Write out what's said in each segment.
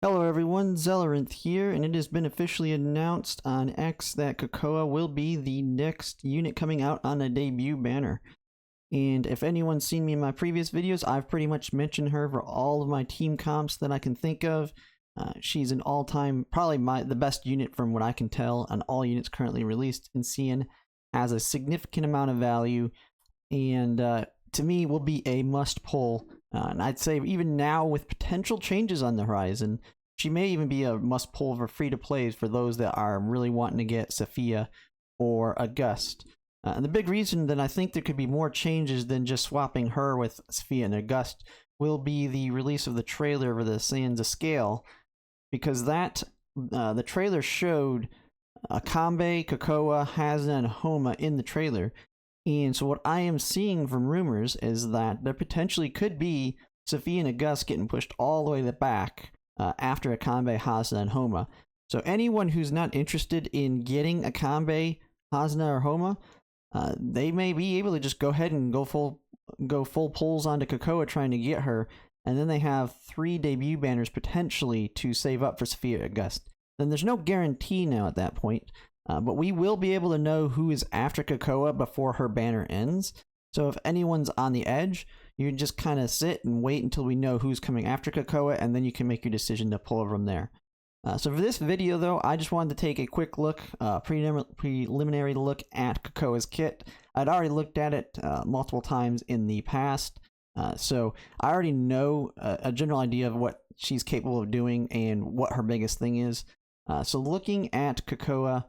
Hello everyone, Zelleranth here, and it has been officially announced on X that Kakona will be the next unit coming out on a debut banner. And if anyone's seen me in my previous videos, I've pretty much mentioned her for all of my team comps that I can think of. She's an all-time, probably the best unit from what I can tell on all units currently released in CN, has a significant amount of value, and to me will be a must-pull. And I'd say even now with potential changes on the horizon, she may even be a must-pull for free-to-plays for those that are really wanting to get Sophia or August. And the big reason that I think there could be more changes than just swapping her with Sophia and August will be the release of the trailer for the Sands of Scale, because the trailer showed Akambe, Kakona, Hazna, and Homa in the trailer. And so what I am seeing from rumors is that there potentially could be Sophia and August getting pushed all the way to the back after Akambe, Hazna, and Homa. So anyone who's not interested in getting Akambe, Hazna, or Homa, they may be able to just go ahead and go full pulls onto Kakona trying to get her, and then they have 3 debut banners potentially to save up for Sophia August. Then there's no guarantee now at that point. But we will be able to know who is after Kakona before her banner ends. So if anyone's on the edge, you can just kind of sit and wait until we know who's coming after Kakona, and then you can make your decision to pull from there. So for this video, though, I just wanted to take a quick look, preliminary look at Kakona's kit. I'd already looked at it multiple times in the past, so I already know a general idea of what she's capable of doing and what her biggest thing is. So looking at Kakona,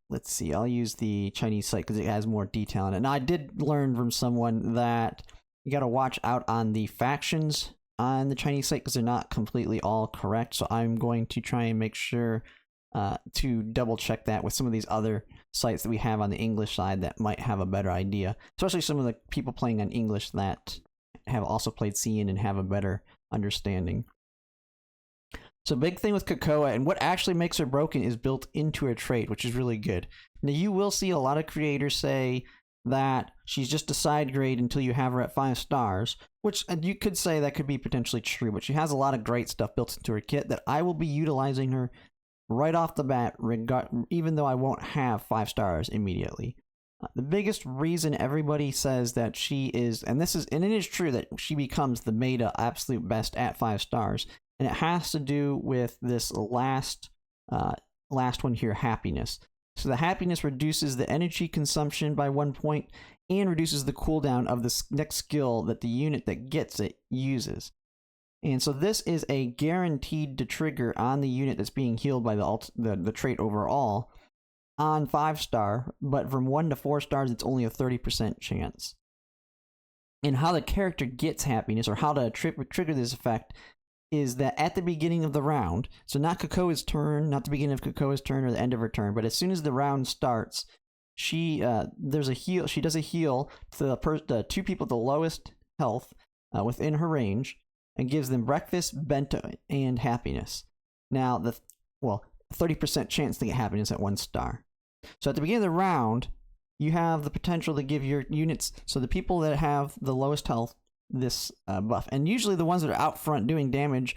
let's see, I'll use the Chinese site because it has more detail in it. Now, I did learn from someone that you got to watch out on the factions on the Chinese site because they're not completely all correct. So I'm going to try and make sure to double check that with some of these other sites that we have on the English side that might have a better idea, especially some of the people playing on English that have also played CN and have a better understanding. So big thing with Kakona, and what actually makes her broken is built into her trait, which is really good. Now you will see a lot of creators say that she's just a side grade until you have her at 5 stars, which you could say that could be potentially true, but she has a lot of great stuff built into her kit that I will be utilizing her right off the bat, even though I won't have 5 stars immediately. The biggest reason everybody says that she is, and it is true that she becomes the meta absolute best at 5 stars, and it has to do with this last one here, happiness. So the happiness reduces the energy consumption by 1 point and reduces the cooldown of the next skill that the unit that gets it uses. And so this is a guaranteed to trigger on the unit that's being healed by the trait overall on 5 star, but from 1 to 4 stars it's only a 30% chance. And how the character gets happiness, or how to trigger this effect, is that at the beginning of the round, so not Kakona's turn, not the beginning of Kakona's turn or the end of her turn, but as soon as the round starts, she does a heal to the 2 people with the lowest health within her range, and gives them breakfast, bento, and happiness. Now 30% chance to get happiness at 1 star. So at the beginning of the round, you have the potential to give your units, so the people that have the lowest health, this buff, and usually the ones that are out front doing damage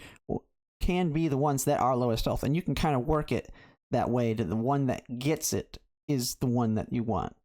can be the ones that are lowest health, and you can kind of work it that way to the one that gets it is the one that you want.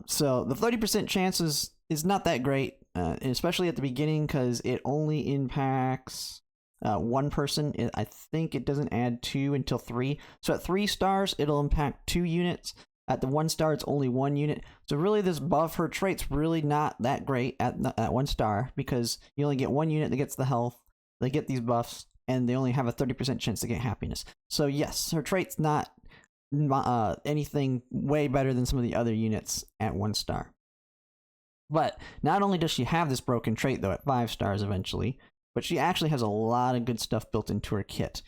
So the 30% chances is not that great, especially at the beginning, because it only impacts 1 person. I think it doesn't add 2 until 3. So at 3 stars, it'll impact 2 units. At the 1 star, it's only 1 unit. So really, this buff, her trait's really not that great at 1 star, because you only get 1 unit that gets the health, they get these buffs, and they only have a 30% chance to get happiness. So yes, her trait's not anything way better than some of the other units at 1 star. But not only does she have this broken trait, though, at 5 stars eventually, but she actually has a lot of good stuff built into her kit.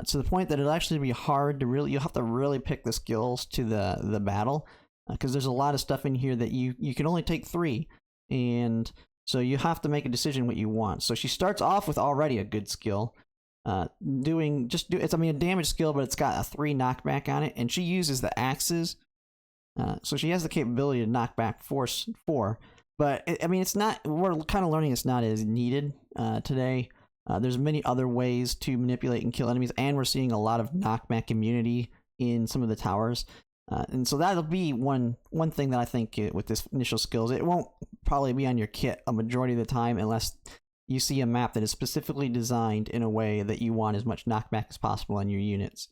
To the point that it'll actually be hard to you'll have to really pick the skills to the battle, because there's a lot of stuff in here that you can only take 3, and so you have to make a decision what you want. So she starts off with already a good skill, it's a damage skill, but it's got a 3 knockback on it, and she uses the axes, so she has the capability to knock back force 4. But it's not. We're kind of learning it's not as needed today. There's many other ways to manipulate and kill enemies, and we're seeing a lot of knockback immunity in some of the towers. And so that'll be one thing that I think with this initial skills, it won't probably be on your kit a majority of the time unless you see a map that is specifically designed in a way that you want as much knockback as possible on your units.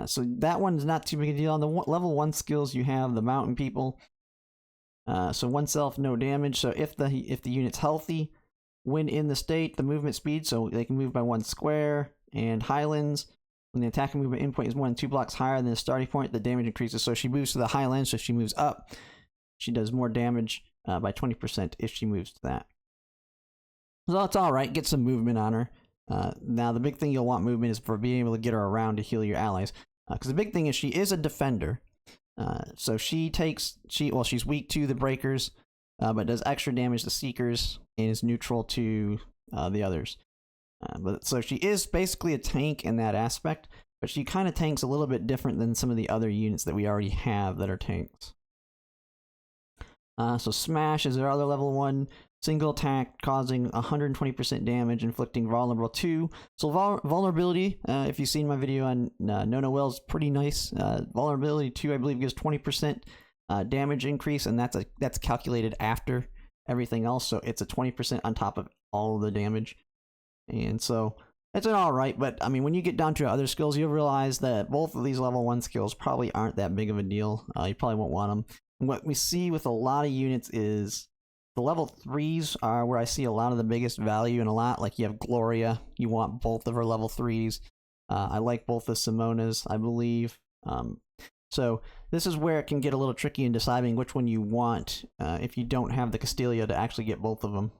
So that one's not too big a deal. On the level 1 skills, you have the mountain people. So one self, no damage. So if the unit's healthy, when in the state, the movement speed, so they can move by 1 square, and highlands, when the attack and movement endpoint is more than 2 blocks higher than the starting point, the damage increases. So she moves to the highlands, so if she moves up, she does more damage by 20% if she moves to that. So it's alright, get some movement on her. Now the big thing you'll want movement is for being able to get her around to heal your allies. Because the big thing is she is a defender. So she's weak to the breakers, but does extra damage to seekers and is neutral to the others. So she is basically a tank in that aspect, but she kind of tanks a little bit different than some of the other units that we already have that are tanks. So Smash is our other level 1 single attack, causing 120% damage, inflicting vulnerable 2. So vulnerability, if you've seen my video on No Will's, pretty nice. Vulnerability 2, I believe, gives 20% damage increase, and that's calculated after everything else, so it's a 20% on top of all of the damage. And so it's an alright, but I mean, when you get down to other skills, you'll realize that both of these level 1 skills probably aren't that big of a deal. You probably won't want them. And what we see with a lot of units is the level 3s are where I see a lot of the biggest value, and a lot, like you have Gloria, you want both of her level 3s. I like both the Simonas, I believe. So this is where it can get a little tricky in deciding which one you want if you don't have the Castelia to actually get both of them.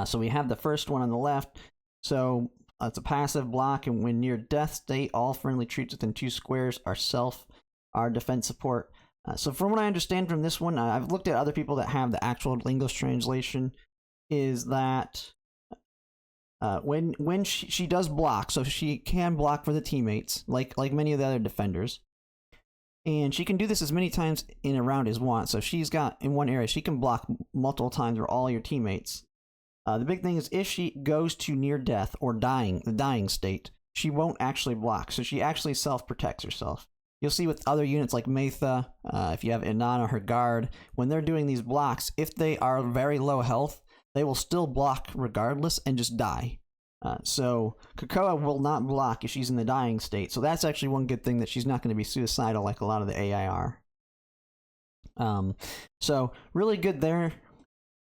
So we have the first one on the left. So it's a passive block, and when near death state, all friendly troops within 2 squares are defense support. So from what I understand from this one, I've looked at other people that have the actual English translation, is that when she does block, so she can block for the teammates, like many of the other defenders, and she can do this as many times in a round as once. So she's got, in one area, she can block multiple times for all your teammates. The big thing is if she goes to near death or the dying state, she won't actually block, so she actually self-protects herself. You'll see with other units like Maitha, if you have Inanna, her guard, when they're doing these blocks, if they are very low health, they will still block regardless and just die. So Kakona will not block if she's in the dying state, so that's actually one good thing, that she's not going to be suicidal like a lot of the AI are. So really good there.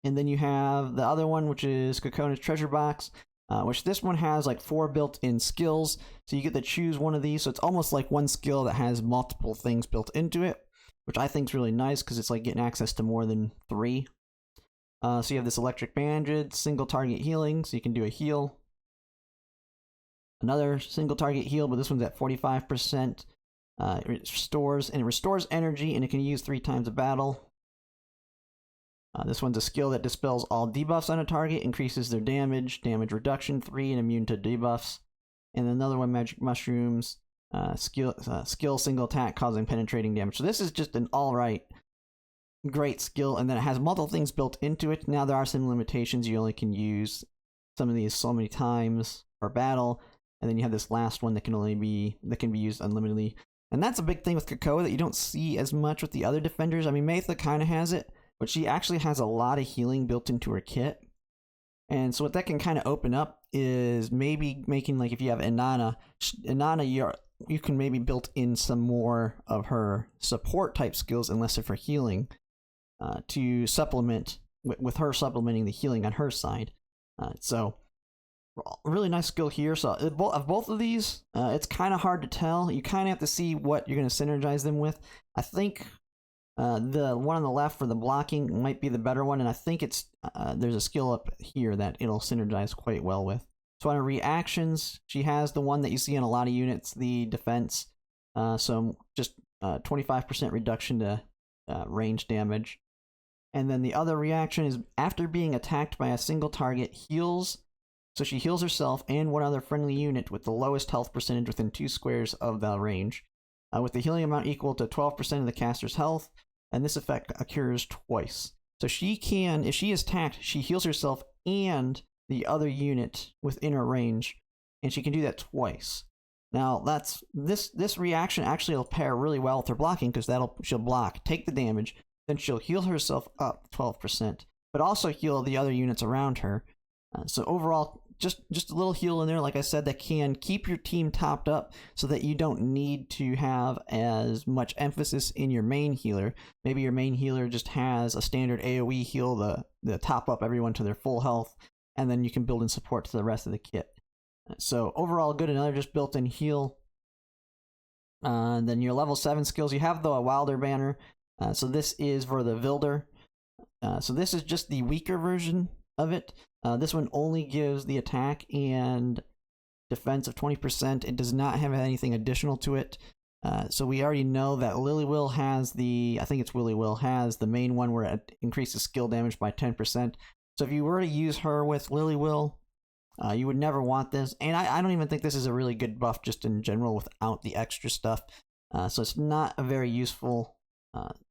And then you have the other one, which is Kakona's Treasure Box, which this one has like 4 built-in skills, so you get to choose one of these. So it's almost like one skill that has multiple things built into it, which I think is really nice because it's like getting access to more than 3. So you have this Electric Bandage, single target healing, so you can do a heal. Another single target heal, but this one's at 45%. It restores energy, and it can use 3 times a battle. This one's a skill that dispels all debuffs on a target, increases their damage reduction 3, and immune to debuffs. And another one, Magic Mushrooms, skill single attack, causing penetrating damage. So this is just an alright, great skill, and then it has multiple things built into it. Now there are some limitations. You only can use some of these so many times per battle, and then you have this last one that can be used unlimitedly. And that's a big thing with Kakona that you don't see as much with the other defenders. I mean, Maitha kind of has it, but she actually has a lot of healing built into her kit. And so what that can kind of open up is maybe making, like, if you have Inanna, you can maybe build in some more of her support type skills and less of her healing to supplement, with her supplementing the healing on her side. So really nice skill here. So of both of these, it's kind of hard to tell. You kind of have to see what you're going to synergize them with. I think the one on the left for the blocking might be the better one, and I think it's there's a skill up here that it'll synergize quite well with. So on her reactions, she has the one that you see on a lot of units, the defense. So just 25% reduction to range damage. And then the other reaction is after being attacked by a single target, heals. So she heals herself and one other friendly unit with the lowest health percentage within 2 squares of the range, with the healing amount equal to 12% of the caster's health, and this effect occurs twice. So she can, if she is attacked, she heals herself and the other unit within her range, and she can do that twice. Now that's this reaction actually will pair really well with her blocking, because she'll block, take the damage, then she'll heal herself up 12%, but also heal the other units around her. So overall, just a little heal in there, like I said, that can keep your team topped up so that you don't need to have as much emphasis in your main healer. Maybe your main healer just has a standard AoE heal, the top up everyone to their full health, and then you can build in support to the rest of the kit. So overall, good. Another just built-in heal. Then your level 7 skills, you have the Wilder banner. So this is for the Vilder. So this is just the weaker version of it. This one only gives the attack and defense of 20%. It does not have anything additional to it. So we already know that Lilywil has I think it's Willywil, has the main one where it increases skill damage by 10%. So if you were to use her with Lilywil, you would never want this. And I don't even think this is a really good buff just in general without the extra stuff. So it's not a very useful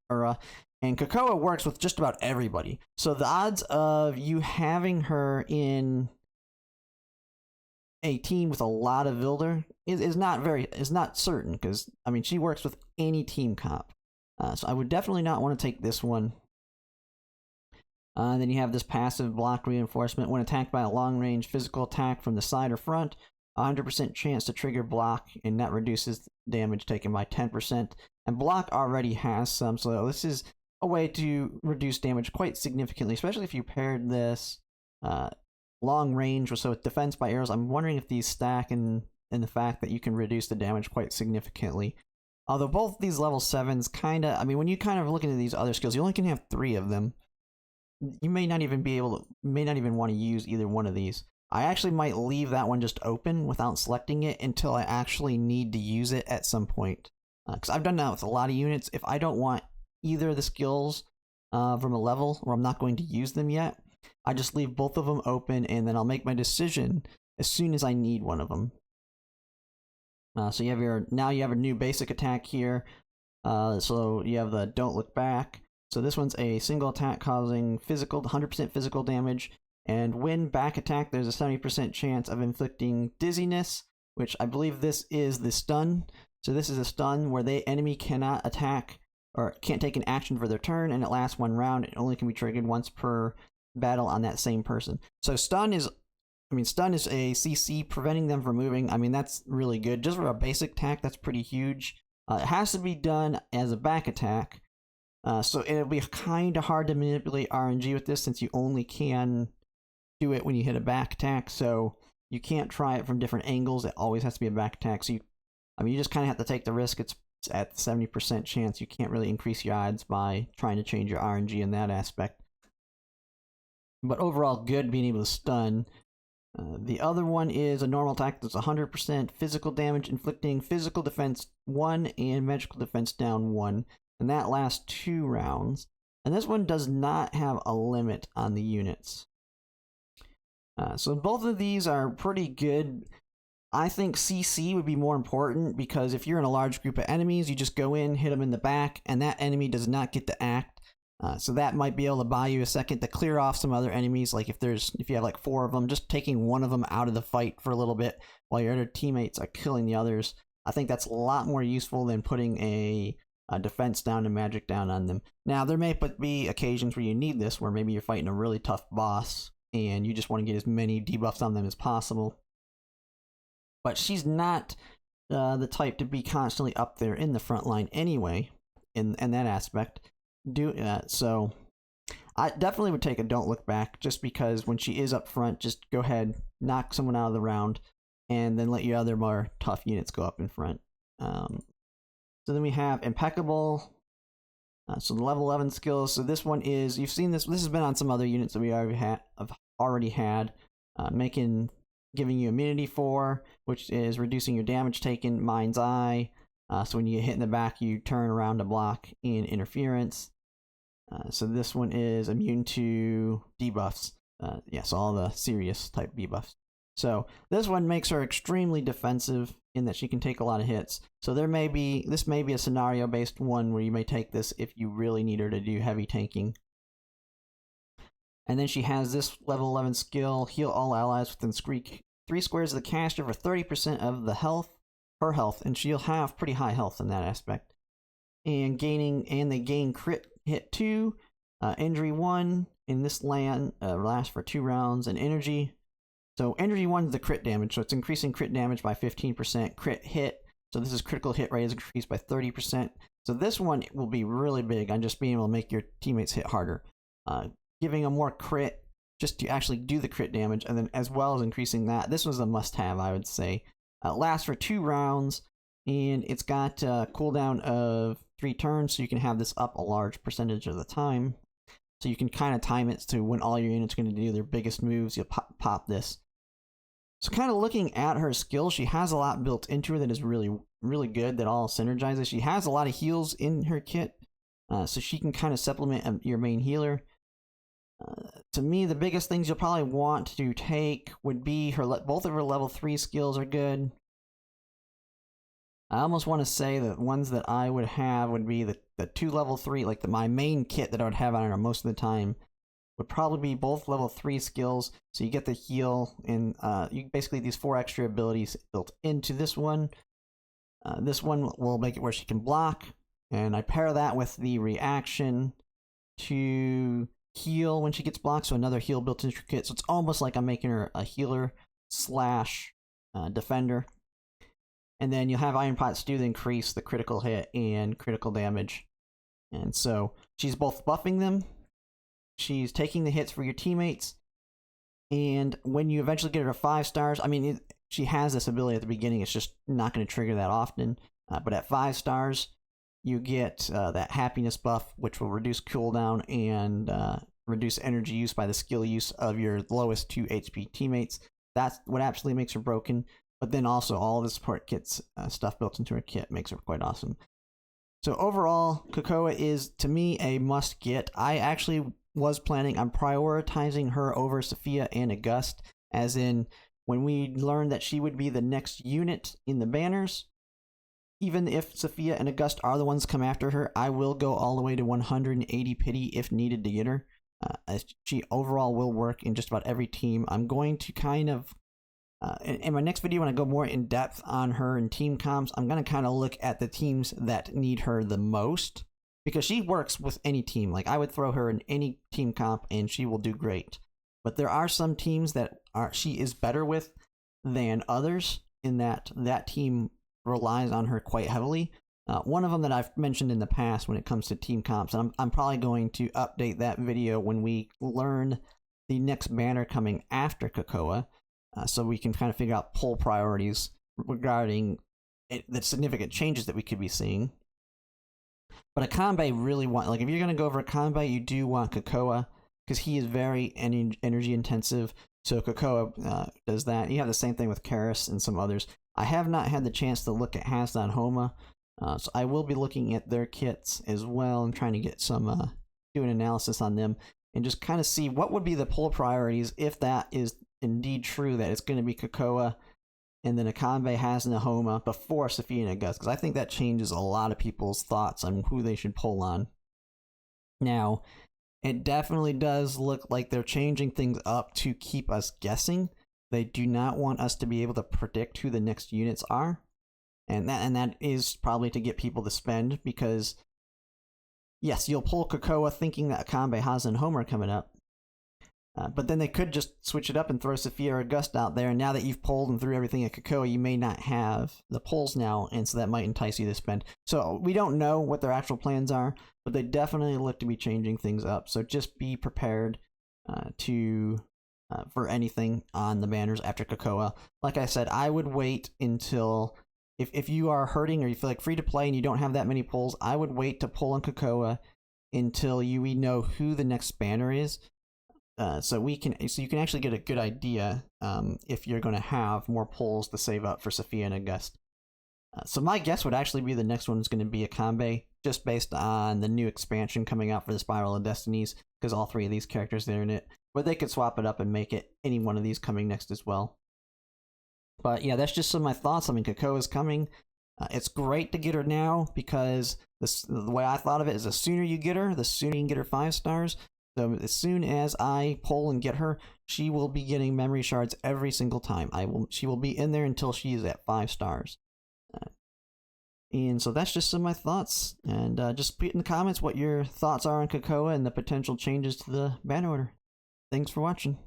aura. And Kakona works with just about everybody. So the odds of you having her in a team with a lot of Vilder is not certain, because I mean, she works with any team comp. So I would definitely not want to take this one. Then you have this passive block reinforcement. When attacked by a long-range physical attack from the side or front, 100% chance to trigger block, and that reduces damage taken by 10%. And block already has some, so this is a way to reduce damage quite significantly, especially if you paired this long range, so with defense by arrows. I'm wondering if these stack in the fact that you can reduce the damage quite significantly. Although both these level 7s I mean, when you kind of look into these other skills, you only can have 3 of them. You may not even want to use either one of these. I actually might leave that one just open without selecting it until I actually need to use it at some point. Because I've done that with a lot of units. If I don't want either of the skills from a level where I'm not going to use them yet, I just leave both of them open, and then I'll make my decision as soon as I need one of them. So you have now you have a new basic attack here. So you have the Don't Look Back. So this one's a single attack causing 100% physical damage, and when back attack, there's a 70% chance of inflicting dizziness, which I believe this is the stun. So this is a stun where the enemy cannot attack or can't take an action for their turn, and it lasts 1 round. It only can be triggered once per battle on that same person. So stun is a CC preventing them from moving. I mean, that's really good. Just for a basic attack, that's pretty huge. It has to be done as a back attack. So it'll be kind of hard to manipulate RNG with this, since you only can do it when you hit a back attack. So you can't try it from different angles. It always has to be a back attack. So you just kind of have to take the risk. It's at 70% chance. You can't really increase your odds by trying to change your RNG in that aspect. But overall, good being able to stun. The other one is a normal attack that's 100% physical damage, inflicting physical defense 1 and magical defense down 1. And that lasts 2 rounds. And this one does not have a limit on the units. So both of these are pretty good. I think CC would be more important, because if you're in a large group of enemies, you just go in, hit them in the back, and that enemy does not get to act. So that might be able to buy you a second to clear off some other enemies. Like if you have like 4 of them, just taking one of them out of the fight for a little bit while your other teammates are killing the others. I think that's a lot more useful than putting a defense down and magic down on them. Now, there may be occasions where you need this, where maybe you're fighting a really tough boss and you just want to get as many debuffs on them as possible. But she's not the type to be constantly up there in the front line anyway, in that aspect. So I definitely would take a Don't Look Back, just because when she is up front, just go ahead, knock someone out of the round, and then let your other more tough units go up in front. So then we have Impeccable. So the level 11 skills. So this one is, you've seen this. This has been on some other units that we already had. Giving you immunity 4, which is reducing your damage taken. Mind's Eye. So when you get hit in the back, you turn around to block in interference. So this one is immune to debuffs. Yes, all the serious type debuffs. So this one makes her extremely defensive in that she can take a lot of hits. So this may be a scenario based one where you may take this if you really need her to do heavy tanking. And then she has this level 11 skill, heal all allies within 3 squares of the caster for 30% of the health, her health, and she'll have pretty high health in that aspect. And they gain crit hit 2, injury 1, in this land lasts for 2 rounds, and energy. So energy 1 is the crit damage, so it's increasing crit damage by 15%, crit hit, so this is critical hit rate is increased by 30%. So this one will be really big on just being able to make your teammates hit harder. Giving them more crit just to actually do the crit damage, and then as well as increasing that. This was a must-have, I would say. Lasts for 2 rounds, and it's got a cooldown of 3 turns, so you can have this up a large percentage of the time. So you can kind of time it to when all your units are going to do their biggest moves, you'll pop this. So kind of looking at her skills, she has a lot built into her that is really, really good, that all synergizes. She has a lot of heals in her kit, so she can kind of supplement your main healer. To me, the biggest things you'll probably want to take would be both of her level 3 skills are good. I almost want to say that ones that I would have would be the 2 level 3, like my main kit that I would have on her most of the time would probably be both level 3 skills. So you get the heal, and you basically these 4 extra abilities built into this one. This one will make it where she can block, and I pair that with the reaction to heal when she gets blocked, so another heal built into her kit. So it's almost like I'm making her a healer slash defender. And then you'll have Iron Pot Stew to increase the critical hit and critical damage. And so she's both buffing them, she's taking the hits for your teammates, and when you eventually get her to 5 stars, I mean, she has this ability at the beginning, it's just not going to trigger that often, but at 5 stars, you get that happiness buff, which will reduce cooldown and reduce energy use by the skill use of your lowest 2 HP teammates. That's what absolutely makes her broken. But then also all the support kits stuff built into her kit makes her quite awesome. So overall, Kakona is, to me, a must get. I actually was planning on prioritizing her over Sophia and August, as in when we learned that she would be the next unit in the banners. Even if Sophia and August are the ones to come after her, I will go all the way to 180 pity if needed to get her. She overall will work in just about every team. I'm going to kind of in my next video, when I go more in depth on her and team comps, I'm going to kind of look at the teams that need her the most, because she works with any team. Like, I would throw her in any team comp and she will do great. But there are some teams that she is better with than others, in that team relies on her quite heavily. One of them that I've mentioned in the past when it comes to team comps, and I'm probably going to update that video when we learn the next banner coming after Kakona. So we can kind of figure out poll priorities regarding the significant changes that we could be seeing. But a Kanbei really like, if you're going to go over a Kanbei, you do want Kakona, because he is very energy intensive. So Kakona does that. You have the same thing with Karis and some others. I have not had the chance to look at Hasdan Homa, so I will be looking at their kits as well and trying to get some do an analysis on them and just kind of see what would be the poll priorities if that is indeed true, that it's going to be Kakona and then Akanbe has Nahoma before Sophia and August, because I think that changes a lot of people's thoughts on who they should pull on. Now, it definitely does look like they're changing things up to keep us guessing. They do not want us to be able to predict who the next units are, and that is probably to get people to spend, because yes, you'll pull Kakona thinking that Akanbe, Haza, and Homer are coming up. But then they could just switch it up and throw Sophia or August out there, and now that you've pulled and threw everything at Kakona, you may not have the pulls now, and so that might entice you to spend. So we don't know what their actual plans are, but they definitely look to be changing things up. So just be prepared for anything on the banners after Kakona. Like I said, I would wait until, if you are hurting or you feel like free to play and you don't have that many pulls, I would wait to pull on Kakona until we know who the next banner is. So you can actually get a good idea if you're going to have more pulls to save up for Sophia and August. So my guess would actually be the next one is going to be Akanbe, just based on the new expansion coming out for the Spiral of Destinies, because all 3 of these characters are in it. But they could swap it up and make it any one of these coming next as well. But yeah, that's just some of my thoughts. I mean, Kakona is coming. It's great to get her now, because the way I thought of it is the sooner you get her, the sooner you can get her 5 stars. So as soon as I pull and get her, she will be getting memory shards every single time. She will be in there until she is at 5 stars. And so that's just some of my thoughts. And just put in the comments what your thoughts are on Kakona and the potential changes to the banner order. Thanks for watching.